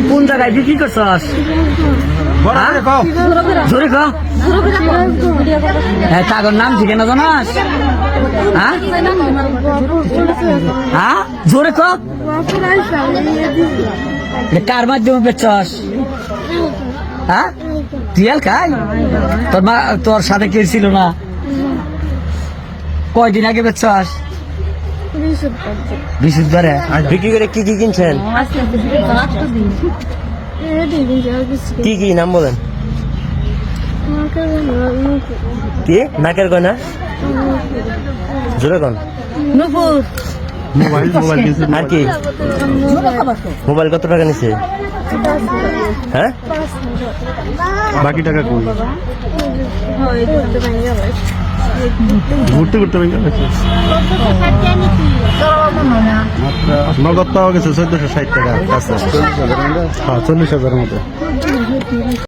কোন জায়গায় বিক্রি করছস? জোরে ক। কাগর নাম ঠিকানা জানাস? হ্যাঁ জোরে ক। কার মাধ্যমে বেচছস? হ্যাঁ টিয়াল খাই? তোর সাথে কে ছিল না? কয়দিন আগে বেচছস? বৃহস্পতিবারে বিক্রি করে কি কি কিনছেন? কি কি নাম বলেন? কি নাকের গয়না? জোরে কোন? মোবাইল আর কি? মোবাইল কত টাকা নিছে? হ্যাঁ বাকি টাকা কই? ঘুরতে ঘুরতে নগদ পাওয়া গেছে 1460 টাকা। 40,000 মতো।